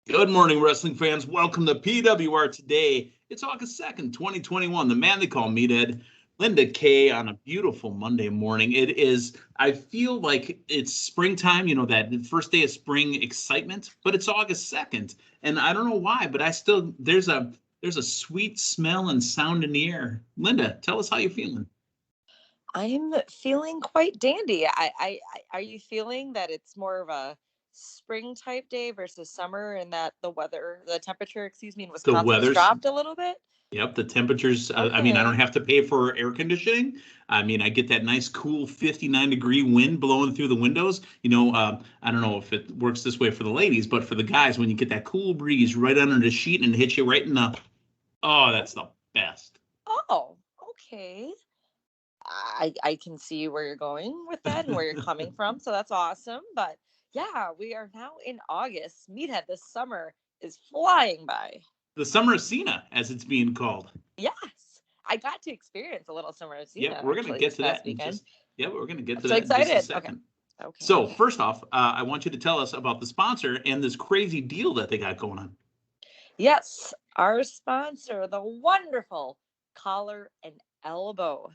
Good morning, wrestling fans. Welcome to PWR Today. It's August 2nd, 2021. The man they call Meathead, Linda Kay, on a beautiful Monday morning. It is, I feel like it's springtime, that first day of spring excitement, but it's August 2nd. And I don't know why, but there's a sweet smell and sound in the air. Linda, tell us how you're feeling. I'm feeling quite dandy. Are you feeling that it's more of a spring type day versus summer, and that the temperature, in Wisconsin has dropped a little bit? Yep, the temperatures. Okay. I don't have to pay for air conditioning. I get that nice, cool 59-degree wind blowing through the windows. I don't know if it works this way for the ladies, but for the guys, when you get that cool breeze right under the sheet and it hits you right in the, that's the best. Oh, okay. I can see where you're going with that and where you're coming from. So that's awesome. But yeah, we are now in August. Meathead, this summer is flying by. The summer of Cena, as it's being called. Yes. I got to experience a little summer of Cena. Yeah, we're going to get to that. We're going to get to that in just a second. Okay. So first off, I want you to tell us about the sponsor and this crazy deal that they got going on. Yes, our sponsor, the wonderful Collar and Elbow,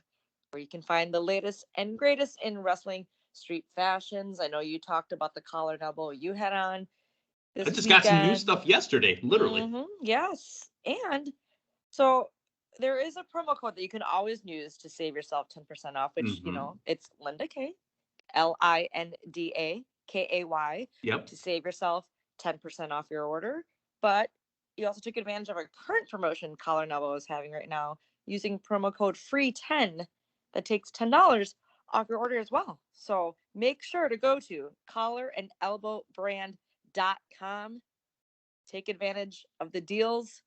where you can find the latest and greatest in wrestling street fashions. I know you talked about the collar and elbow you had on this I just weekend. got some new stuff yesterday, literally. Mm-hmm, yes. And so there is a promo code that you can always use to save yourself 10% off, which, it's Linda K, LINDA KAY. Yep. To save yourself 10% off your order. But you also took advantage of a current promotion Collar and Elbow is having right now using promo code FREE10 that takes $10 off your order as well. So make sure to go to collarandelbowbrand.com. Take advantage of the deals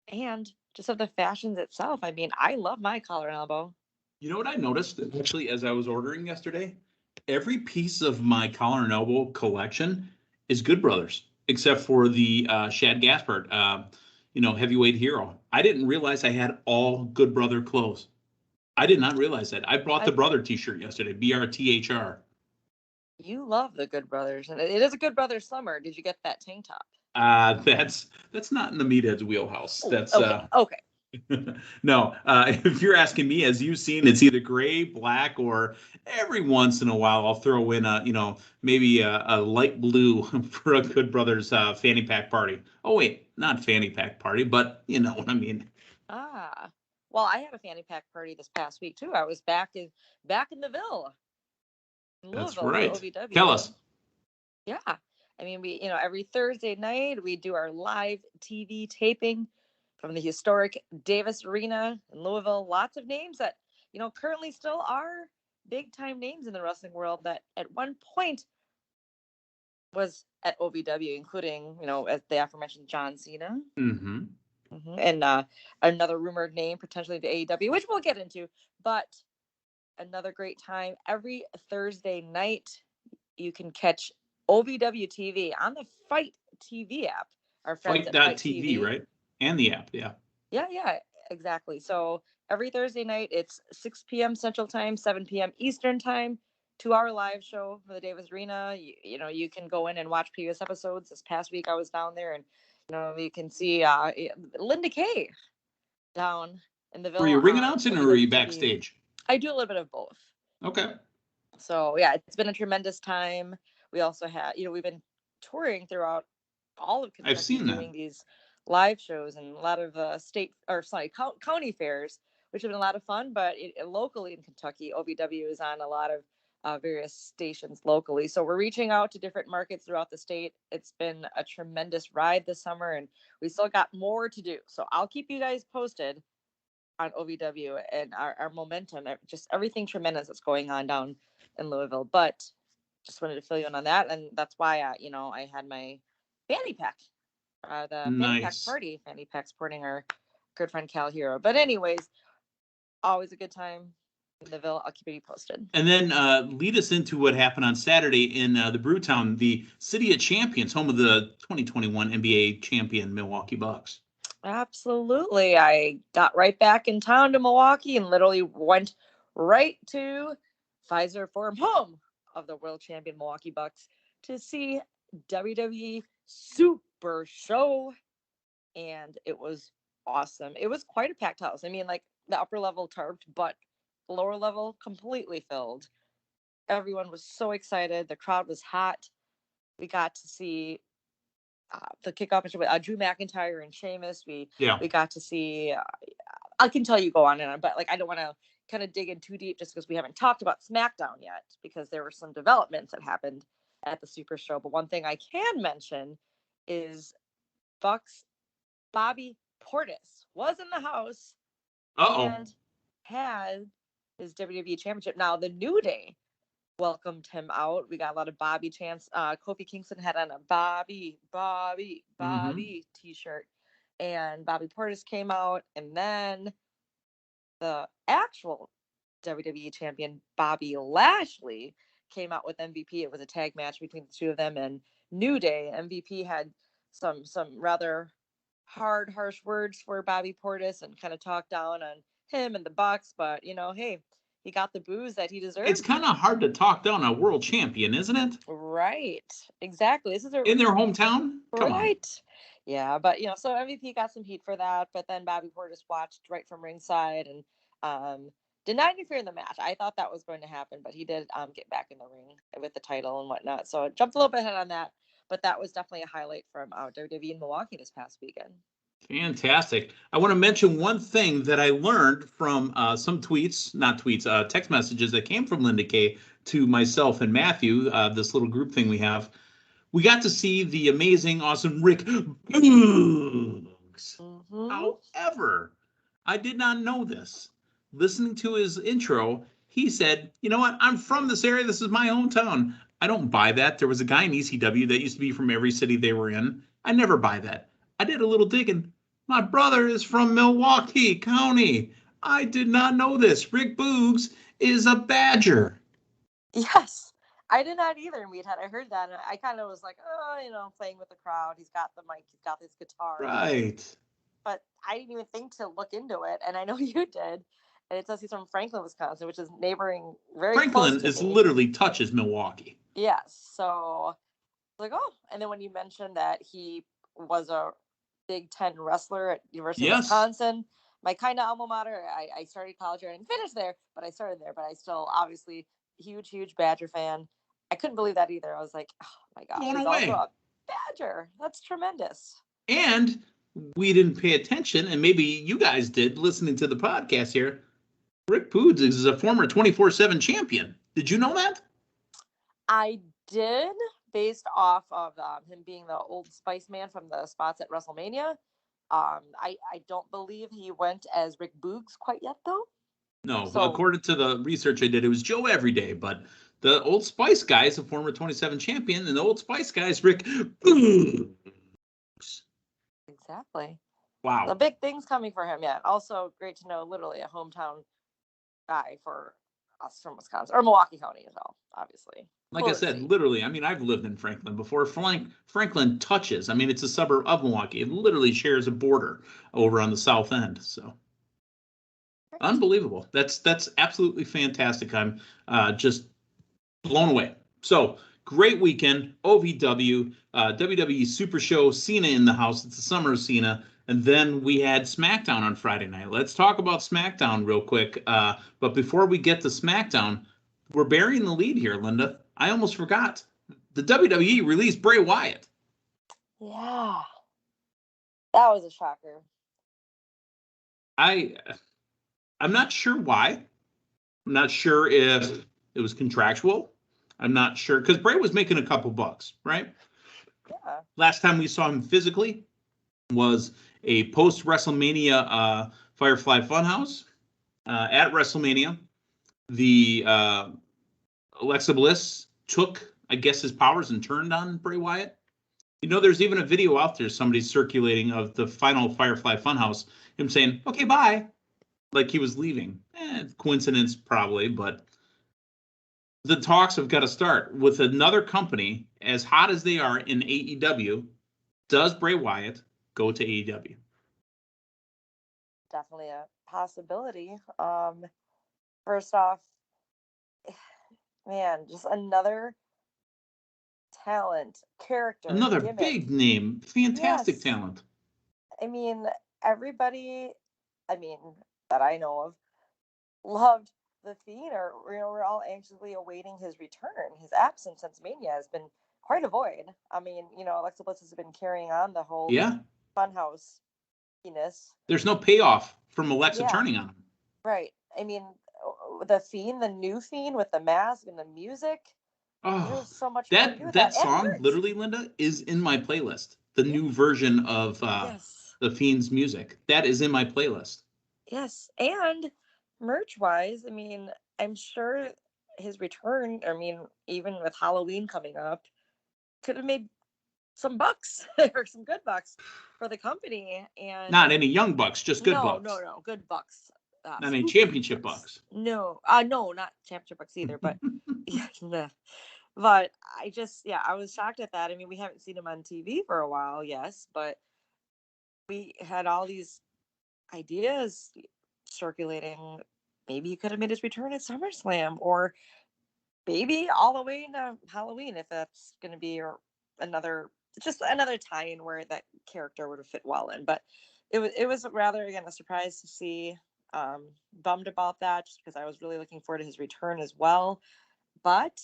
and just of the fashions itself. I love my collar and elbow. You know what I noticed actually as I was ordering yesterday? Every piece of my collar and elbow collection is Good Brothers, except for the Shad Gaspard, heavyweight hero. I didn't realize I had all Good Brother clothes. I did not realize that. I bought the brother t-shirt yesterday, BRTHR. You love the Good Brothers, and it is a Good Brothers summer. Did you get that tank top? That's not in the Meathead's wheelhouse. That's okay. No, if you're asking me, as you've seen, it's either gray, black, or every once in a while I'll throw in maybe a light blue for a Good Brothers fanny pack party. Oh wait, not fanny pack party, but you know what I mean. Well, I had a fanny pack party this past week too. I was back in the Ville. That's right. OVW. Tell us. Yeah. We, every Thursday night we do our live TV taping from the historic Davis Arena in Louisville. Lots of names that, currently still are big time names in the wrestling world that at one point was at OVW, including, as the aforementioned John Cena. Mm-hmm. Mm-hmm. And another rumored name potentially to AEW, which we'll get into. But another great time every Thursday night. You can catch OVW TV on the Fight TV app. Our friends at Fight.tv, right? And the app, yeah. Yeah, exactly. So every Thursday night, it's 6 p.m. Central Time, 7 p.m. Eastern Time, 2-hour live show for the Davis Arena. You can go in and watch previous episodes. This past week, I was down there, and you can see Linda Kay down in the Ville. Were you ring announcing or were you backstage? I do a little bit of both. Okay. So yeah, it's been a tremendous time. We also had, we've been touring throughout all of Kentucky. I've seen doing these live shows and a lot of county fairs, which have been a lot of fun. But locally in Kentucky, OVW is on a lot of various stations locally. So we're reaching out to different markets throughout the state. It's been a tremendous ride this summer, and we still got more to do. So I'll keep you guys posted on OVW and our momentum, just everything tremendous that's going on down in Louisville. But just wanted to fill you in on that, and that's why I had my fanny pack, fanny pack party, fanny pack supporting our good friend Cal Hero. But anyways, always a good time in the Ville. I'll keep you posted. And then lead us into what happened on Saturday in the Brewtown, the City of Champions, home of the 2021 NBA champion Milwaukee Bucks. Absolutely. I got right back in town to Milwaukee and literally went right to Pfizer Forum, home of the world champion Milwaukee Bucks, to see WWE Super Super Show, and it was awesome. It was quite a packed house. I mean, like the upper level tarped, but the lower level completely filled. Everyone was so excited. The crowd was hot. We got to see the kickoff with Drew McIntyre and Sheamus. We got to see. I can tell you go on and on, but like I don't want to kind of dig in too deep just because we haven't talked about Smackdown yet because there were some developments that happened at the Super Show. But one thing I can mention is Bucks Bobby Portis was in the house and had his WWE Championship. Now the New Day welcomed him out. We got a lot of Bobby chants. Kofi Kingston had on a Bobby t-shirt, and Bobby Portis came out, and then the actual WWE champion Bobby Lashley came out with MVP. It was a tag match between the two of them, and New Day. MVP had some rather harsh words for Bobby Portis and kind of talked down on him and the Bucks, but hey, he got the booze that he deserved. It's kind of hard to talk down a world champion, isn't it? Right. Exactly. This is in their hometown. Come right. on. Yeah, but so MVP got some heat for that, but then Bobby Portis watched right from ringside and did not interfere in the match. I thought that was going to happen, but he did get back in the ring with the title and whatnot. So it jumped a little bit ahead on that, but that was definitely a highlight from WWE in Milwaukee this past weekend. Fantastic. I want to mention one thing that I learned from some text messages that came from Linda Kay to myself and Matthew, this little group thing we have. We got to see the amazing, awesome Rick Boogs. Mm-hmm. However, I did not know this. Listening to his intro, he said, you know what? I'm from this area. This is my hometown. I don't buy that. There was a guy in ECW that used to be from every city they were in. I never buy that. I did a little digging. My brother is from Milwaukee County. I did not know this. Rick Boogs is a Badger. Yes. I did not either, Meathead. I heard that, and I kind of was like, playing with the crowd. He's got the mic. He's got his guitar. Right. But I didn't even think to look into it, and I know you did. And it says he's from Franklin, Wisconsin, which is neighboring Franklin is literally touches Milwaukee. Yes. So, like, and then when you mentioned that he was a Big Ten wrestler at University of Wisconsin, my kind of alma mater, I started college here and finished there, but I started there. But I still, obviously, huge Badger fan. I couldn't believe that either. I was like, oh my gosh, he's also a Badger. That's tremendous. And we didn't pay attention, and maybe you guys did listening to the podcast here. Rick Boogs is a former 24/7 champion. Did you know that? I did, based off of him being the Old Spice man from the spots at WrestleMania. I don't believe he went as Rick Boogs quite yet, though. No, according to the research I did, it was Joe Everyday, but the Old Spice guy is a former 27 champion, and the Old Spice guy is Rick Boogs. Exactly. Wow. The big things coming for him, yeah. Also, great to know, literally a hometown guy for us from Wisconsin, or Milwaukee County as well, obviously. Like I said, literally, I mean, I've lived in Franklin before. Franklin touches. I mean, it's a suburb of Milwaukee. It literally shares a border over on the south end, so. Unbelievable. That's absolutely fantastic. I'm just blown away. So great weekend. OVW, WWE Super Show, Cena in the house. It's the summer of Cena. And then we had Smackdown on Friday night. Let's talk about Smackdown real quick. But before we get to Smackdown, we're burying the lead here, Linda. I almost forgot. The WWE released Bray Wyatt. Yeah. That was a shocker. I'm not sure why. I'm not sure if it was contractual. I'm not sure because Bray was making a couple bucks, right? Yeah. Last time we saw him physically was a post WrestleMania Firefly Funhouse at WrestleMania. The Alexa Bliss took, I guess, his powers and turned on Bray Wyatt. You know, there's even a video out there somebody's circulating of the final Firefly Funhouse, him saying, "Okay, bye." Like he was leaving. Coincidence probably, but the talks have got to start with another company as hot as they are in AEW. Does Bray Wyatt go to AEW? Definitely a possibility. First off, man, just another talent, character, Another gimmick. big name, fantastic Yes. talent. I mean, everybody, that I know of, loved the Fiend, or we're all anxiously awaiting his return. His absence since Mania has been quite a void. I mean, Alexa Bliss has been carrying on the whole Yeah. Funhouse-ness. There's no payoff from Alexa Yeah. turning on him. Right. I mean, the Fiend, the new Fiend with the mask and the music. Oh, There's so much more to do with that that. song, literally, Linda, is in my playlist. The new version of Yes. the Fiend's music. That is in my playlist. Yes. And merch-wise, I'm sure his return, even with Halloween coming up, could have made some bucks or some good bucks for the company. And not any young bucks, just good bucks. No, good bucks. Not any championship bucks. No, not championship bucks either. But but I was shocked at that. We haven't seen him on TV for a while, yes, but we had all these ideas circulating. Maybe he could have made his return at SummerSlam, or maybe all the way into Halloween, if that's going to be another tie-in where that character would have fit well in. But it was rather, again, a surprise to see. Bummed about that, just because I was really looking forward to his return as well. But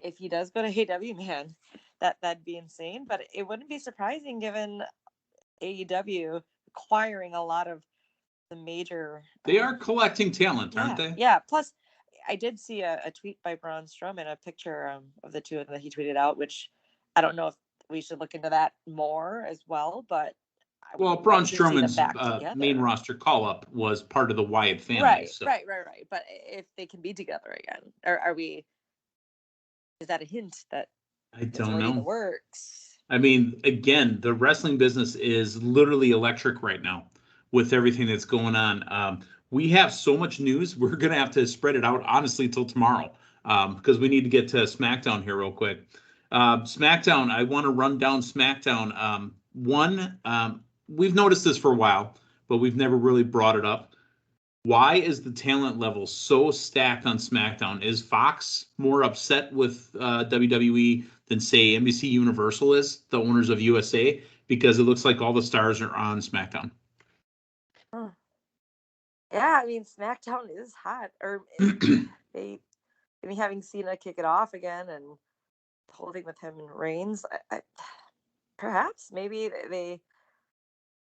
if he does go to AEW, man, that'd be insane. But it wouldn't be surprising given AEW acquiring a lot of the major. They are collecting talent, aren't they? Yeah. Plus, I did see a tweet by Braun Strowman, a picture of the two of them that he tweeted out, which I don't know if we should look into that more as well. But Braun Strowman's main roster call-up was part of the Wyatt family. Right. But if they can be together again, is that a hint that I don't know? In the works. Again, the wrestling business is literally electric right now with everything that's going on. We have so much news. We're going to have to spread it out, honestly, till tomorrow because we need to get to SmackDown here real quick. SmackDown, I want to run down SmackDown. We've noticed this for a while, but we've never really brought it up. Why is the talent level so stacked on SmackDown? Is Fox more upset with WWE than, say, NBC Universal is, the owners of USA? Because it looks like all the stars are on SmackDown. Yeah, SmackDown is hot. Or having Cena kick it off again and the whole thing with him and Reigns, perhaps maybe they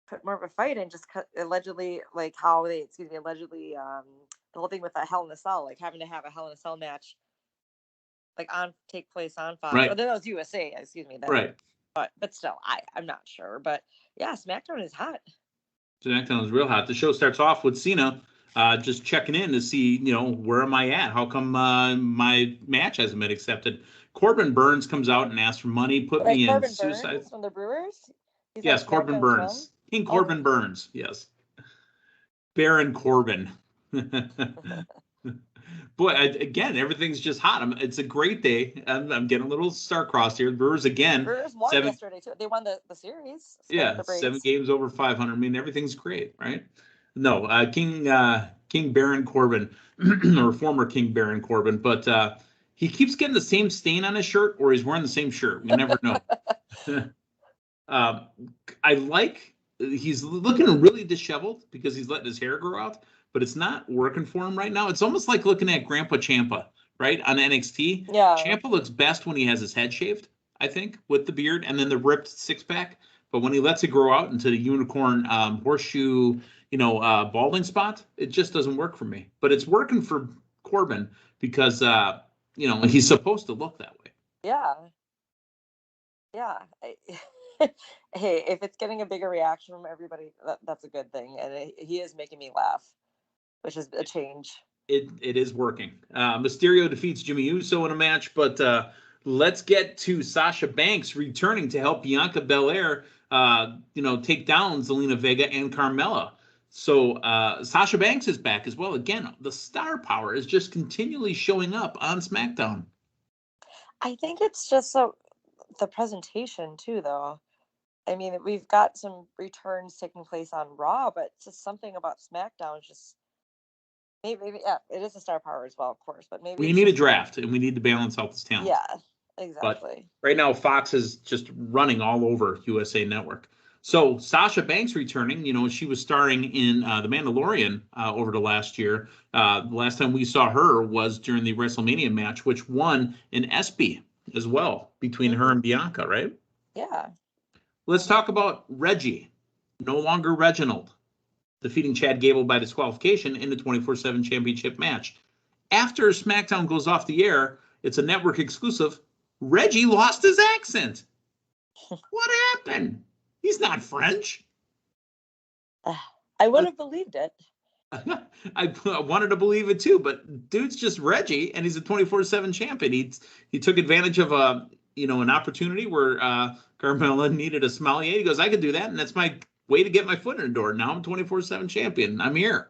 put more of a fight in, just allegedly, like how they allegedly the whole thing with a Hell in a Cell, like having to have a Hell in a Cell match take place on Fox. Right. Or that was USA, excuse me. Right. But still, I'm not sure. But yeah, SmackDown is hot. SmackDown is real hot. The show starts off with Cena just checking in to see, where am I at? How come my match hasn't been accepted? Corbin Burns comes out and asks for money. Put me in suicide. Burns from the Brewers? Yes, Corbin Burns. King Corbin Burns. Yes. Baron Corbin. Boy, again, everything's just hot. It's a great day. I'm getting a little star-crossed here. The Brewers again. Brewers won yesterday too. They won the series. Yeah, 7 games over 500. Everything's great, right? No, King Baron Corbin, or former King Baron Corbin, but he keeps getting the same stain on his shirt, or he's wearing the same shirt. We never know. He's looking really disheveled because he's letting his hair grow out, but it's not working for him right now. It's almost like looking at Grandpa Ciampa, right, on NXT. Yeah. Ciampa looks best when he has his head shaved, I think, with the beard and then the ripped six-pack. But when he lets it grow out into the unicorn horseshoe, balding spot, it just doesn't work for me. But it's working for Corbin because, he's supposed to look that way. Yeah. Yeah. Hey, if it's getting a bigger reaction from everybody, that's a good thing. And he is making me laugh, which is a change. It is working. Mysterio defeats Jimmy Uso in a match, but let's get to Sasha Banks returning to help Bianca Belair, take down Zelina Vega and Carmella. So Sasha Banks is back as well. Again, the star power is just continually showing up on SmackDown. I think it's just the presentation too, though. We've got some returns taking place on Raw, but just something about SmackDown is just maybe yeah, it is a star power as well, of course. But maybe we need a draft and we need to balance out this talent. Yeah, Exactly. But right now, Fox is just running all over USA Network. So Sasha Banks returning, she was starring in The Mandalorian over the last year. The last time we saw her was during the WrestleMania match, which won an ESPY as well between her and Bianca, right? Yeah. Let's talk about Reggie, no longer Reginald, defeating Chad Gable by disqualification in the 24/7 championship match. After SmackDown goes off the air, it's a network exclusive. Reggie lost his accent. What happened? He's not French. I would have believed it. I wanted to believe it too, but dude's just Reggie, and he's a 24/7 champion. He took advantage of an opportunity where Carmella needed a sommelier. He goes, I could do that, and that's my way to get my foot in the door. Now I'm 24/7 champion. I'm here.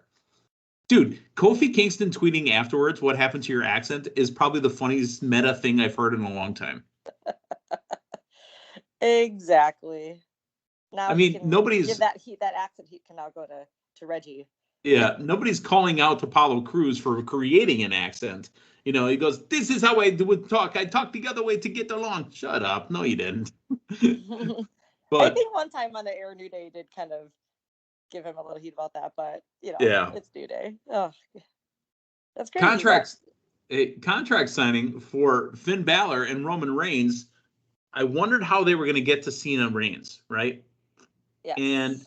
Dude, Kofi Kingston tweeting afterwards what happened to your accent is probably the funniest meta thing I've heard in a long time. Exactly. Now I mean, nobody's give that accent heat can now go to Reggie. Yeah, nobody's calling out Apollo Crews for creating an accent. He goes, "This is how I would talk. I talk the other way to get along." Shut up. No, you didn't. But I think one time on the air, New Day did kind of give him a little heat about that, but it's New Day. Oh, that's crazy. Contract signing for Finn Balor and Roman Reigns. I wondered how they were going to get to Cena Reigns, right? Yeah. And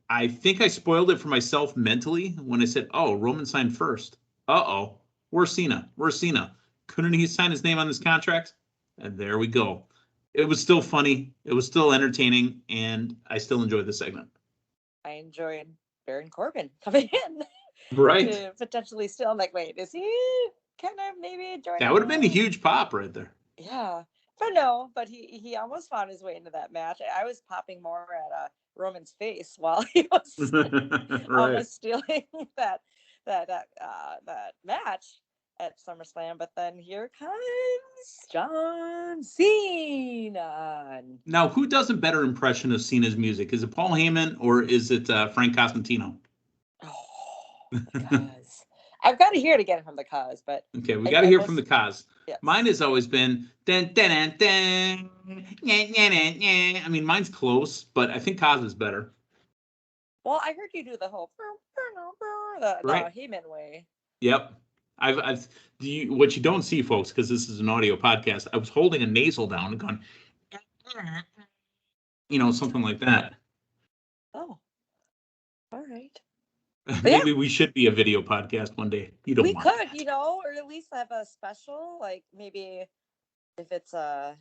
I think I spoiled it for myself mentally when I said, "Oh, Roman signed first. Uh-oh, where's Cena? Couldn't he sign his name on this contract?" And there we go. It was still funny. It was still entertaining, and I still enjoyed the segment. I enjoyed Baron Corbin coming in. Right. Potentially still. I'm like, wait, is he kind of maybe joining? That would have been a huge pop right there. Yeah. But no, he almost found his way into that match. I was popping more at Roman's face while he was almost stealing that match at SummerSlam. But then here comes John Cena. Now, who does a better impression of Cena's music? Is it Paul Heyman or is it Frank Cosentino? Oh, the Cuz. I've got to hear it again from the Cuz, but okay, we got to hear from the Cuz. Yes. Mine has always been dun, dun, dun, dun, nye, nye, nye, nye. I mean, mine's close, but I think Cos is better. Well, I heard you do the whole the Heyman way. Yep. What you don't see, folks, because this is an audio podcast, I was holding a nasal down and going, something like that. Oh, all right. Maybe we should be a video podcast one day. You don't want could, or at least have a special, like maybe if it's a.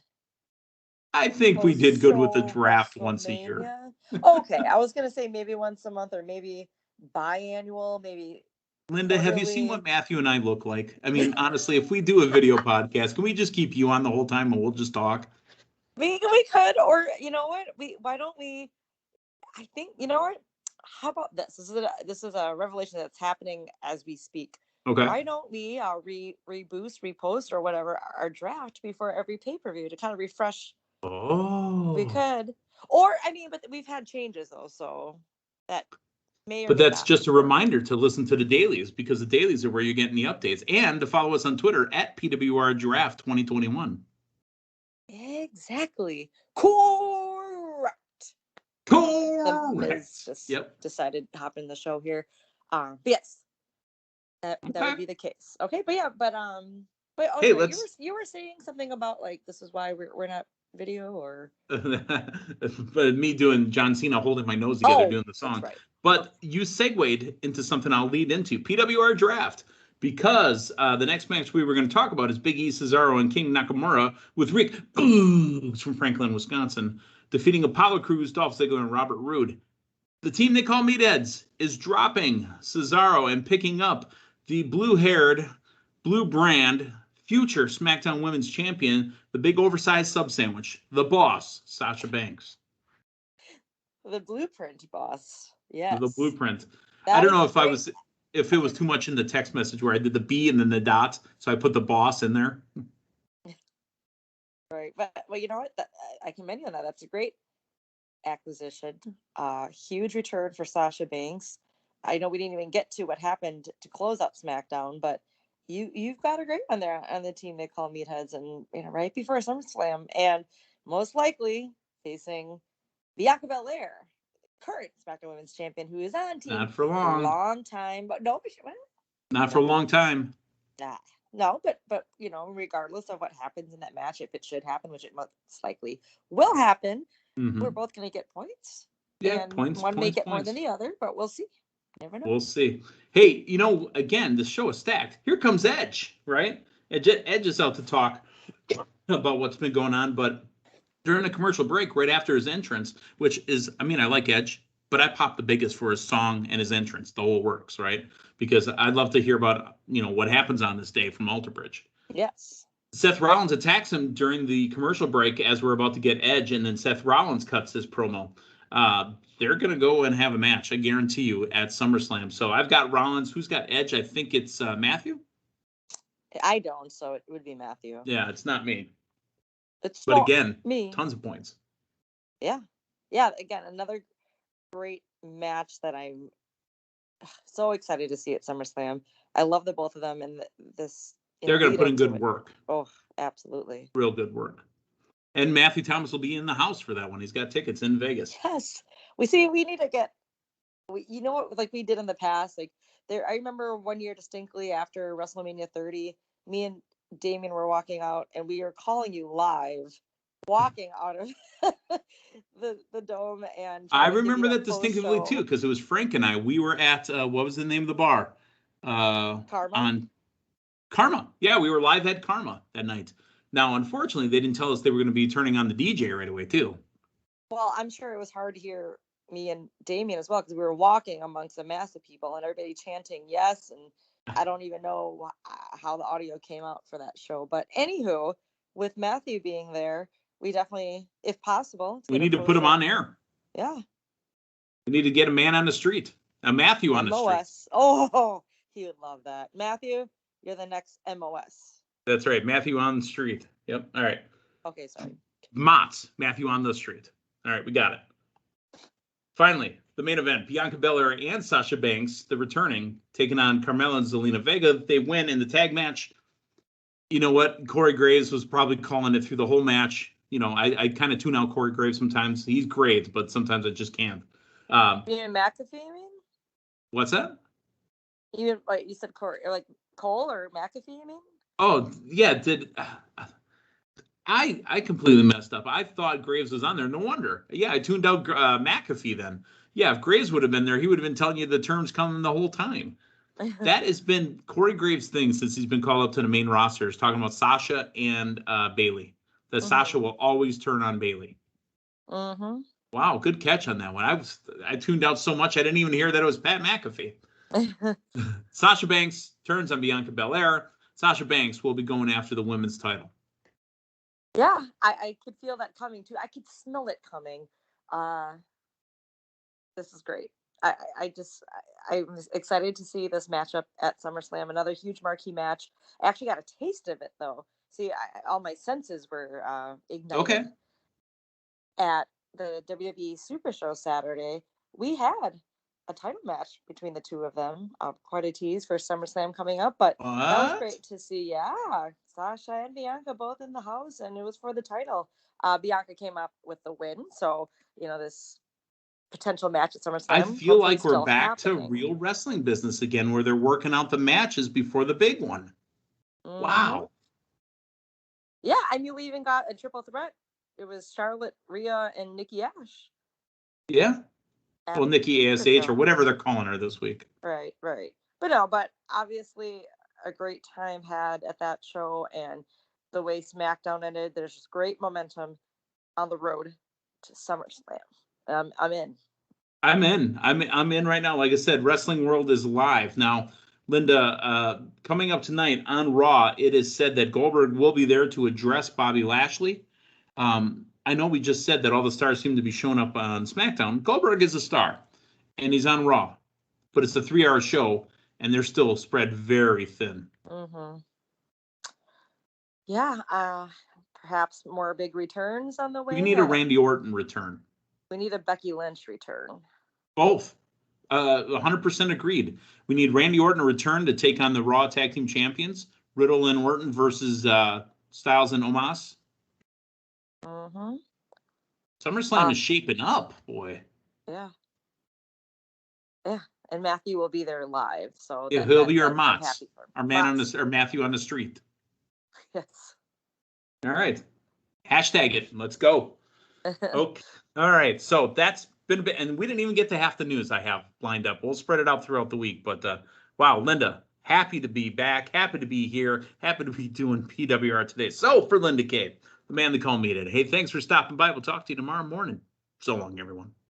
I think we did good with the draft once a year. Okay, I was gonna say maybe once a month or maybe biannual, maybe. Linda, have you seen what Matthew and I look like? I mean, honestly, if we do a video podcast, can we just keep you on the whole time and we'll just talk? We could, or you know what? Why don't we? I think what. How about this? This is a revelation that's happening as we speak. Okay. Why don't we repost or whatever our draft before every pay-per-view to kind of refresh? Oh. We could. Or but we've had changes though, so that may or But may that's not. just a reminder to listen to the dailies because the dailies are where you're getting the updates and to follow us on Twitter at PWR Draft 2021. Exactly. Correct. Just decided to hop in the show here. But yes, that would be the case. Okay, but okay, hey, you were saying something about like this is why we're not video or. But me doing John Cena holding my nose together doing the song. Right. But you segued into something I'll lead into PWR Draft. Because the next match we were going to talk about is Big E, Cesaro, and King Nakamura with Rick Boogs from Franklin, Wisconsin, defeating Apollo Crews, Dolph Ziggler, and Robert Roode. The team they call Meatheads is dropping Cesaro and picking up the blue-haired, blue brand, future SmackDown Women's Champion, the big oversized sub sandwich, the boss, Sasha Banks. The blueprint boss. Yes. The blueprint. I don't know if it was too much in the text message where I did the B and then the dots, so I put the boss in there. Right, but well, you know what? I commend you on that. That's a great acquisition. Huge return for Sasha Banks. I know we didn't even get to what happened to close out SmackDown, but you've got a great one there on the team they call Meatheads, and right before SummerSlam, and most likely facing Bianca Belair, current SmackDown Women's Champion, who is on team Not for long. long time, but no, well, Not for a long time. nah, no, but regardless of what happens in that match, if it should happen, which it most likely will happen, we're both going to get points. Yeah, and points. One may get more points. than the other, but we'll see. Never know. We'll see. Hey, again, the show is stacked. Here comes Edge, right? Edge is out to talk about what's been going on, but during a commercial break, right after his entrance, which is, I like Edge, but I popped the biggest for his song and his entrance, the whole works, right? Because I'd love to hear about, what happens on this day from Alter Bridge. Yes. Seth Rollins attacks him during the commercial break as we're about to get Edge, and then Seth Rollins cuts his promo. They're going to go and have a match, I guarantee you, at SummerSlam. So I've got Rollins. Who's got Edge? I think it's Matthew? I don't, so it would be Matthew. Yeah, it's not me. But again, me. Tons of points. Yeah. Yeah, again, another great match that I'm so excited to see at SummerSlam. I love the both of them, and this. They're going to put in good work. Oh, absolutely. Real good work. And Matthew Thomas will be in the house for that one. He's got tickets in Vegas. Yes. We need to get, what, like we did in the past, like I remember one year distinctly after WrestleMania 30, me and Damien were walking out and we were calling you live, walking out of the dome. And I remember that distinctively too, because it was Frank and I. We were at, what was the name of the bar? Karma. On Karma. Yeah, we were live at Karma that night. Now, unfortunately, they didn't tell us they were going to be turning on the DJ right away, too. Well, I'm sure it was hard to hear me and Damien as well, because we were walking amongst a mass of people and everybody chanting yes. And I don't even know how the audio came out for that show. But anywho, with Matthew being there, we definitely, if possible, we need to put him on air. Yeah. We need to get a man on the street. A Matthew on the street. Oh, he would love that. Matthew, you're the next MOS. That's right. Matthew on the street. Yep. All right. Okay, sorry. Mott's. Matthew on the street. All right, we got it. Finally, the main event. Bianca Belair and Sasha Banks, the returning, taking on Carmella and Zelina Vega. They win in the tag match. You know what? Corey Graves was probably calling it through the whole match. I kind of tune out Corey Graves sometimes. He's great, but sometimes I just can't. You mean McAfee, you mean? What's that? You said Corey, or like Cole or McAfee, you mean? Oh, yeah. I completely messed up. I thought Graves was on there. No wonder. Yeah, I tuned out McAfee then. Yeah, if Graves would have been there, he would have been telling you the terms coming the whole time. That has been Corey Graves' thing since he's been called up to the main roster, is talking about Sasha and Bayley. That Sasha will always turn on Bayley. Mm-hmm. Wow, good catch on that one. I tuned out so much I didn't even hear that it was Pat McAfee. Sasha Banks turns on Bianca Belair. Sasha Banks will be going after the women's title. Yeah, I could feel that coming too. I could smell it coming. This is great. I'm excited to see this matchup at SummerSlam. Another huge marquee match. I actually got a taste of it though. See, all my senses were ignited. Okay. At the WWE Super Show Saturday, we had a title match between the two of them. Quite a tease for SummerSlam coming up, but that was great to see. Yeah, Sasha and Bianca both in the house, and it was for the title. Bianca came up with the win, so this potential match at SummerSlam. I feel like we're back to real wrestling business again, where they're working out the matches before the big one. Mm-hmm. Wow. Yeah, I mean, we even got a triple threat. It was Charlotte, Rhea, and Nikki Ash. Yeah. Well, Nikki ASH or whatever they're calling her this week. Right. But obviously a great time had at that show, and the way SmackDown ended, there's just great momentum on the road to SummerSlam. I'm in. I'm in right now. Like I said, Wrestling World is live. Now, Linda, coming up tonight on Raw, it is said that Goldberg will be there to address Bobby Lashley. I know we just said that all the stars seem to be showing up on SmackDown. Goldberg is a star, and he's on Raw. But it's a 3-hour show, and they're still spread very thin. Mm-hmm. Yeah, perhaps more big returns on the way. We need a Randy Orton return. We need a Becky Lynch return. Both. 100% agreed. We need Randy Orton to return to take on the Raw Tag Team Champions. Riddle and Orton versus Styles and Omos. Mm-hmm. SummerSlam is shaping up, boy. Yeah. Yeah. And Matthew will be there live. So yeah, he'll be our Mott's. Our man on the, or Matthew on the street. Yes. All right. Hashtag it. Let's go. Okay. All right. So that's been a bit, and we didn't even get to half the news I have lined up. We'll spread it out throughout the week. But wow, Linda, happy to be back. Happy to be here. Happy to be doing PWR today. So for Linda K, the man they call Meathead. Hey, thanks for stopping by. We'll talk to you tomorrow morning. So long, everyone.